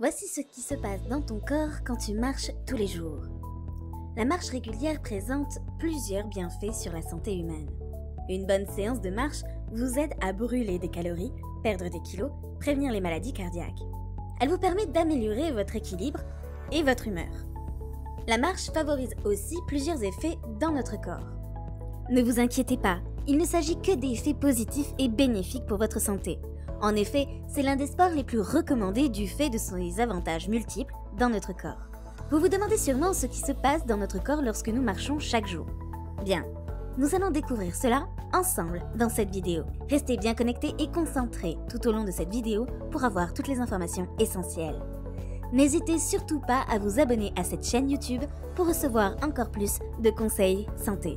Voici ce qui se passe dans ton corps quand tu marches tous les jours. La marche régulière présente plusieurs bienfaits sur la santé humaine. Une bonne séance de marche vous aide à brûler des calories, perdre des kilos, prévenir les maladies cardiaques. Elle vous permet d'améliorer votre équilibre et votre humeur. La marche favorise aussi plusieurs effets dans notre corps. Ne vous inquiétez pas, il ne s'agit que d'effets positifs et bénéfiques pour votre santé. En effet, c'est l'un des sports les plus recommandés du fait de ses avantages multiples dans notre corps. Vous vous demandez sûrement ce qui se passe dans notre corps lorsque nous marchons chaque jour. Bien, nous allons découvrir cela ensemble dans cette vidéo. Restez bien connectés et concentrés tout au long de cette vidéo pour avoir toutes les informations essentielles. N'hésitez surtout pas à vous abonner à cette chaîne YouTube pour recevoir encore plus de conseils santé.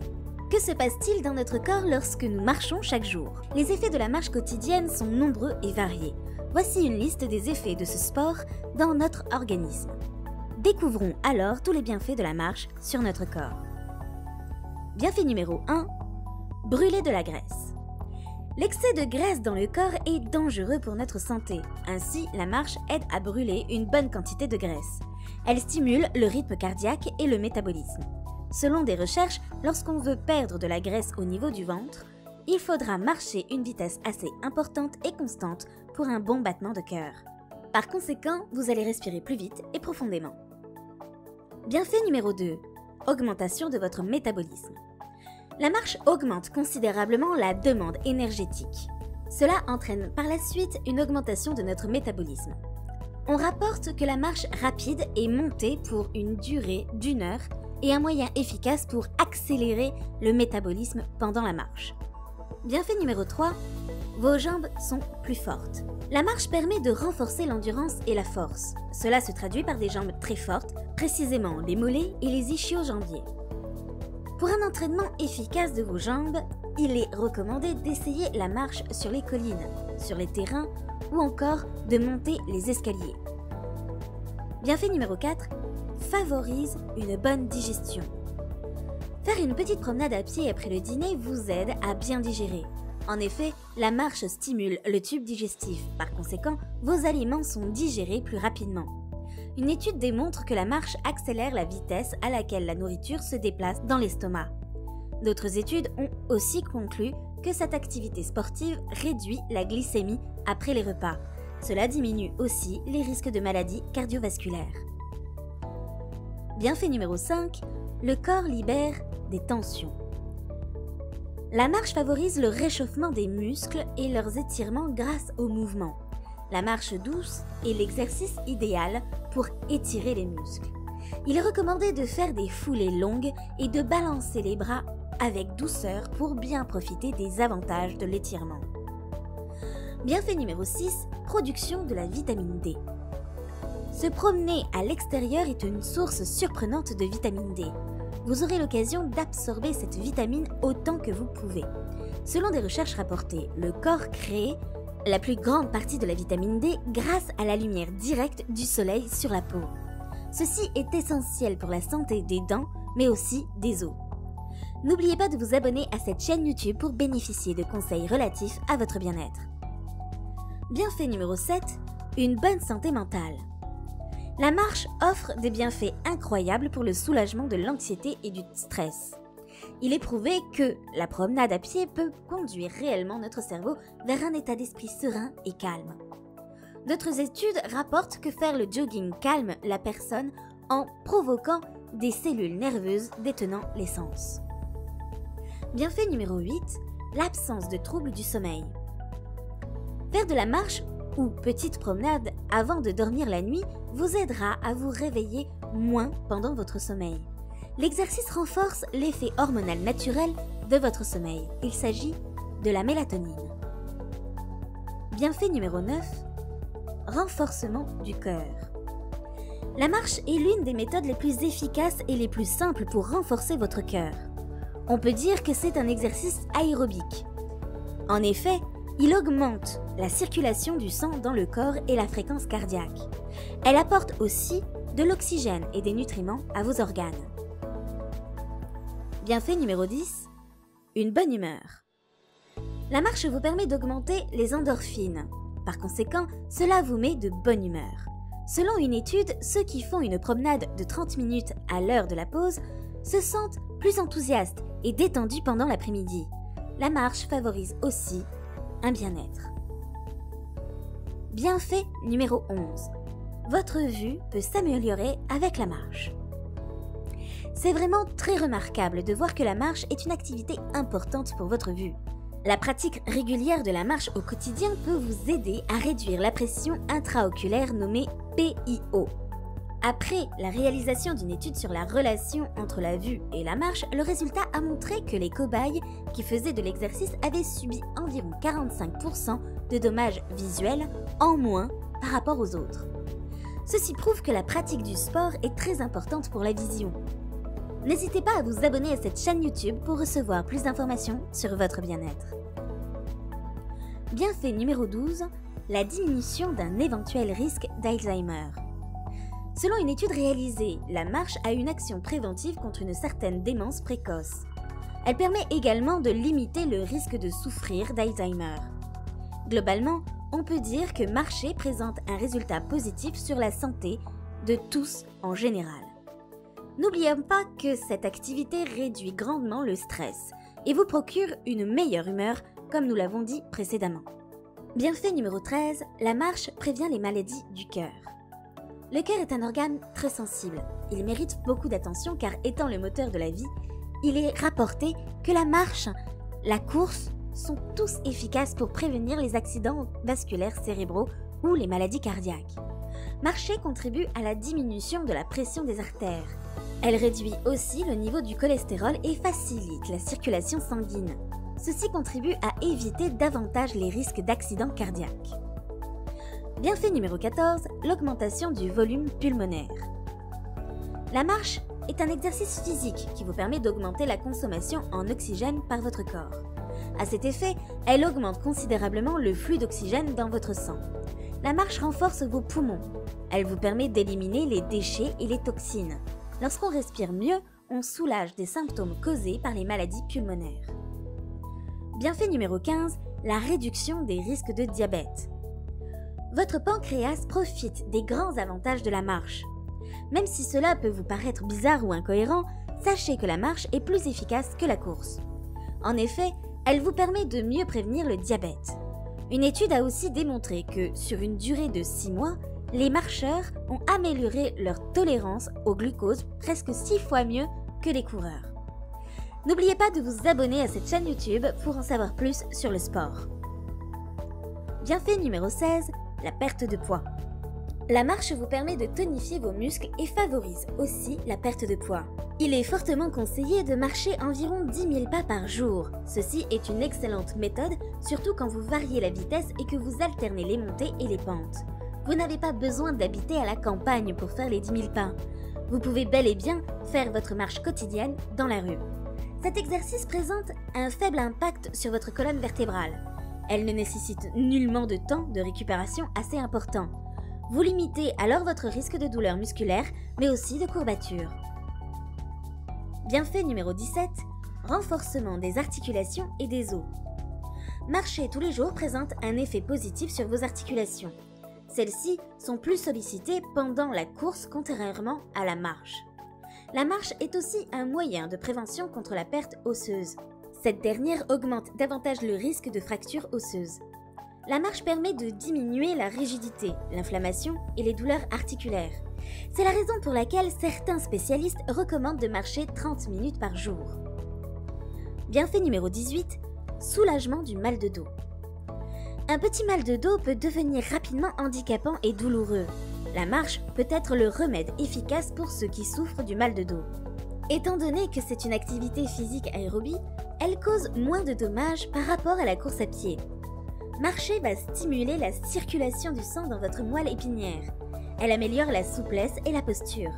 Que se passe-t-il dans notre corps lorsque nous marchons chaque jour? Les effets de la marche quotidienne sont nombreux et variés. Voici une liste des effets de ce sport dans notre organisme. Découvrons alors tous les bienfaits de la marche sur notre corps. Bienfait numéro 1. Brûler de la graisse. L'excès de graisse dans le corps est dangereux pour notre santé. Ainsi, la marche aide à brûler une bonne quantité de graisse. Elle stimule le rythme cardiaque et le métabolisme. Selon des recherches, lorsqu'on veut perdre de la graisse au niveau du ventre, il faudra marcher une vitesse assez importante et constante pour un bon battement de cœur. Par conséquent, vous allez respirer plus vite et profondément. Bienfait numéro 2. Augmentation de votre métabolisme. La marche augmente considérablement la demande énergétique. Cela entraîne par la suite une augmentation de notre métabolisme. On rapporte que la marche rapide est montée pour une durée d'1 heure et un moyen efficace pour accélérer le métabolisme pendant la marche. Bienfait numéro 3, vos jambes sont plus fortes. La marche permet de renforcer l'endurance et la force. Cela se traduit par des jambes très fortes, précisément les mollets et les ischio-jambiers. Pour un entraînement efficace de vos jambes, il est recommandé d'essayer la marche sur les collines, sur les terrains ou encore de monter les escaliers. Bienfait numéro 4, favorise une bonne digestion. Faire une petite promenade à pied après le dîner vous aide à bien digérer. En effet, la marche stimule le tube digestif. Par conséquent, vos aliments sont digérés plus rapidement. Une étude démontre que la marche accélère la vitesse à laquelle la nourriture se déplace dans l'estomac. D'autres études ont aussi conclu que cette activité sportive réduit la glycémie après les repas. Cela diminue aussi les risques de maladies cardiovasculaires. Bienfait numéro 5, le corps libère des tensions. La marche favorise le réchauffement des muscles et leurs étirements grâce au mouvement. La marche douce est l'exercice idéal pour étirer les muscles. Il est recommandé de faire des foulées longues et de balancer les bras avec douceur pour bien profiter des avantages de l'étirement. Bienfait numéro 6, production de la vitamine D. Se promener à l'extérieur est une source surprenante de vitamine D. Vous aurez l'occasion d'absorber cette vitamine autant que vous pouvez. Selon des recherches rapportées, le corps crée la plus grande partie de la vitamine D grâce à la lumière directe du soleil sur la peau. Ceci est essentiel pour la santé des dents, mais aussi des os. N'oubliez pas de vous abonner à cette chaîne YouTube pour bénéficier de conseils relatifs à votre bien-être. Bienfait numéro 7, une bonne santé mentale. La marche offre des bienfaits incroyables pour le soulagement de l'anxiété et du stress. Il est prouvé que la promenade à pied peut conduire réellement notre cerveau vers un état d'esprit serein et calme. D'autres études rapportent que faire le jogging calme la personne en provoquant des cellules nerveuses détenant les sens. Bienfait numéro 8, l'absence de troubles du sommeil. Faire de la marche ou petite promenade avant de dormir la nuit vous aidera à vous réveiller moins pendant votre sommeil. L'exercice renforce l'effet hormonal naturel de votre sommeil. Il s'agit de la mélatonine. Bienfait numéro 9, renforcement du cœur. La marche est l'une des méthodes les plus efficaces et les plus simples pour renforcer votre cœur. On peut dire que c'est un exercice aérobique. En effet, il augmente la circulation du sang dans le corps et la fréquence cardiaque. Elle apporte aussi de l'oxygène et des nutriments à vos organes. Bienfait numéro 10, une bonne humeur. La marche vous permet d'augmenter les endorphines. Par conséquent, cela vous met de bonne humeur. Selon une étude, ceux qui font une promenade de 30 minutes à l'heure de la pause se sentent plus enthousiastes et détendus pendant l'après-midi. La marche favorise aussi un bien-être. Bienfait numéro 11. Votre vue peut s'améliorer avec la marche. C'est vraiment très remarquable de voir que la marche est une activité importante pour votre vue. La pratique régulière de la marche au quotidien peut vous aider à réduire la pression intraoculaire nommée PIO. Après la réalisation d'une étude sur la relation entre la vue et la marche, le résultat a montré que les cobayes qui faisaient de l'exercice avaient subi environ 45% de dommages visuels en moins par rapport aux autres. Ceci prouve que la pratique du sport est très importante pour la vision. N'hésitez pas à vous abonner à cette chaîne YouTube pour recevoir plus d'informations sur votre bien-être. Bienfait numéro 12, la diminution d'un éventuel risque d'Alzheimer. Selon une étude réalisée, la marche a une action préventive contre une certaine démence précoce. Elle permet également de limiter le risque de souffrir d'Alzheimer. Globalement, on peut dire que marcher présente un résultat positif sur la santé de tous en général. N'oublions pas que cette activité réduit grandement le stress et vous procure une meilleure humeur, comme nous l'avons dit précédemment. Bienfait numéro 13, la marche prévient les maladies du cœur. Le cœur est un organe très sensible. Il mérite beaucoup d'attention car étant le moteur de la vie, il est rapporté que la marche, la course sont tous efficaces pour prévenir les accidents vasculaires cérébraux ou les maladies cardiaques. Marcher contribue à la diminution de la pression des artères. Elle réduit aussi le niveau du cholestérol et facilite la circulation sanguine. Ceci contribue à éviter davantage les risques d'accidents cardiaques. Bienfait numéro 14, l'augmentation du volume pulmonaire. La marche est un exercice physique qui vous permet d'augmenter la consommation en oxygène par votre corps. À cet effet, elle augmente considérablement le flux d'oxygène dans votre sang. La marche renforce vos poumons. Elle vous permet d'éliminer les déchets et les toxines. Lorsqu'on respire mieux, on soulage des symptômes causés par les maladies pulmonaires. Bienfait numéro 15, la réduction des risques de diabète. Votre pancréas profite des grands avantages de la marche. Même si cela peut vous paraître bizarre ou incohérent, sachez que la marche est plus efficace que la course. En effet, elle vous permet de mieux prévenir le diabète. Une étude a aussi démontré que, sur une durée de 6 mois, les marcheurs ont amélioré leur tolérance au glucose presque 6 fois mieux que les coureurs. N'oubliez pas de vous abonner à cette chaîne YouTube pour en savoir plus sur le sport. Bienfait numéro 16, la perte de poids. La marche vous permet de tonifier vos muscles et favorise aussi la perte de poids. Il est fortement conseillé de marcher environ 10 000 pas par jour. Ceci est une excellente méthode, surtout quand vous variez la vitesse et que vous alternez les montées et les pentes. Vous n'avez pas besoin d'habiter à la campagne pour faire les 10 000 pas. Vous pouvez bel et bien faire votre marche quotidienne dans la rue. Cet exercice présente un faible impact sur votre colonne vertébrale. Elle ne nécessite nullement de temps de récupération assez important. Vous limitez alors votre risque de douleur musculaire, mais aussi de courbatures. Bienfait numéro 17, renforcement des articulations et des os. Marcher tous les jours présente un effet positif sur vos articulations. Celles-ci sont plus sollicitées pendant la course contrairement à la marche. La marche est aussi un moyen de prévention contre la perte osseuse. Cette dernière augmente davantage le risque de fractures osseuses. La marche permet de diminuer la rigidité, l'inflammation et les douleurs articulaires. C'est la raison pour laquelle certains spécialistes recommandent de marcher 30 minutes par jour. Bienfait numéro 18, soulagement du mal de dos. Un petit mal de dos peut devenir rapidement handicapant et douloureux. La marche peut être le remède efficace pour ceux qui souffrent du mal de dos. Étant donné que c'est une activité physique aérobie, elle cause moins de dommages par rapport à la course à pied. Marcher va stimuler la circulation du sang dans votre moelle épinière. Elle améliore la souplesse et la posture.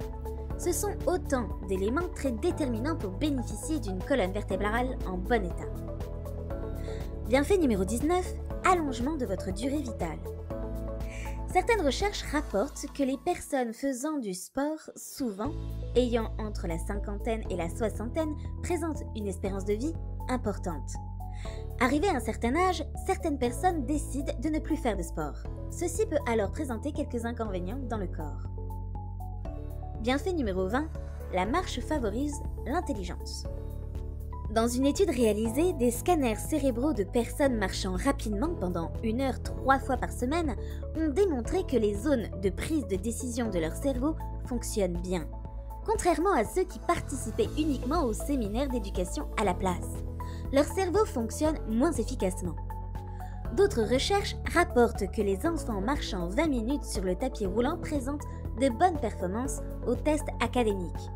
Ce sont autant d'éléments très déterminants pour bénéficier d'une colonne vertébrale en bon état. Bienfait numéro 19, allongement de votre durée vitale. Certaines recherches rapportent que les personnes faisant du sport, souvent ayant entre la cinquantaine et la soixantaine, présentent une espérance de vie importante. Arrivé à un certain âge, certaines personnes décident de ne plus faire de sport. Ceci peut alors présenter quelques inconvénients dans le corps. Bienfait numéro 20, la marche favorise l'intelligence. Dans une étude réalisée, des scanners cérébraux de personnes marchant rapidement pendant 1 heure 3 fois par semaine ont démontré que les zones de prise de décision de leur cerveau fonctionnent bien, contrairement à ceux qui participaient uniquement au séminaire d'éducation à la place. Leur cerveau fonctionne moins efficacement. D'autres recherches rapportent que les enfants marchant 20 minutes sur le tapis roulant présentent de bonnes performances aux tests académiques.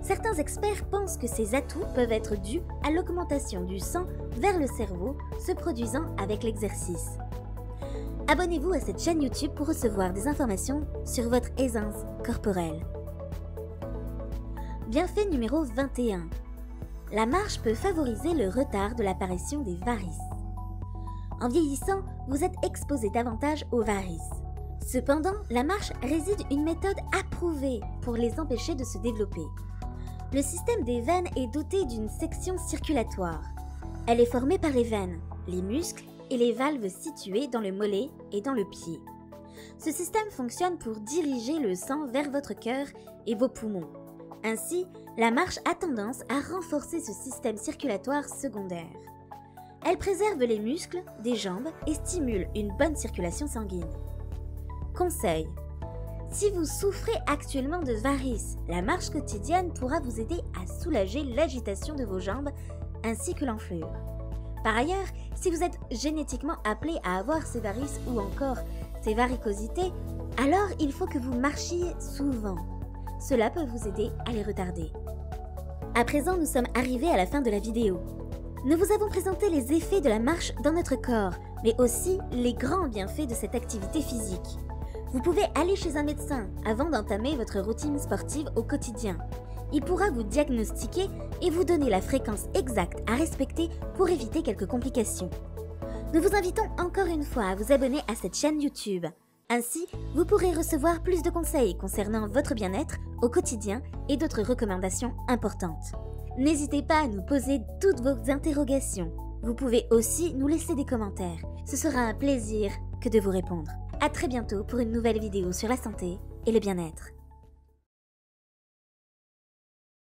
Certains experts pensent que ces atouts peuvent être dus à l'augmentation du sang vers le cerveau se produisant avec l'exercice. Abonnez-vous à cette chaîne YouTube pour recevoir des informations sur votre aisance corporelle. Bienfait numéro 21. La marche peut favoriser le retard de l'apparition des varices. En vieillissant, vous êtes exposé davantage aux varices. Cependant, la marche réside une méthode approuvée pour les empêcher de se développer. Le système des veines est doté d'une section circulatoire. Elle est formée par les veines, les muscles et les valves situées dans le mollet et dans le pied. Ce système fonctionne pour diriger le sang vers votre cœur et vos poumons. Ainsi, la marche a tendance à renforcer ce système circulatoire secondaire. Elle préserve les muscles des jambes et stimule une bonne circulation sanguine. Conseil: si vous souffrez actuellement de varices, la marche quotidienne pourra vous aider à soulager l'agitation de vos jambes ainsi que l'enflure. Par ailleurs, si vous êtes génétiquement appelé à avoir ces varices ou encore ces varicosités, alors il faut que vous marchiez souvent. Cela peut vous aider à les retarder. À présent, nous sommes arrivés à la fin de la vidéo. Nous vous avons présenté les effets de la marche dans notre corps, mais aussi les grands bienfaits de cette activité physique. Vous pouvez aller chez un médecin avant d'entamer votre routine sportive au quotidien. Il pourra vous diagnostiquer et vous donner la fréquence exacte à respecter pour éviter quelques complications. Nous vous invitons encore une fois à vous abonner à cette chaîne YouTube. Ainsi, vous pourrez recevoir plus de conseils concernant votre bien-être au quotidien et d'autres recommandations importantes. N'hésitez pas à nous poser toutes vos interrogations. Vous pouvez aussi nous laisser des commentaires. Ce sera un plaisir que de vous répondre. À très bientôt pour une nouvelle vidéo sur la santé et le bien-être.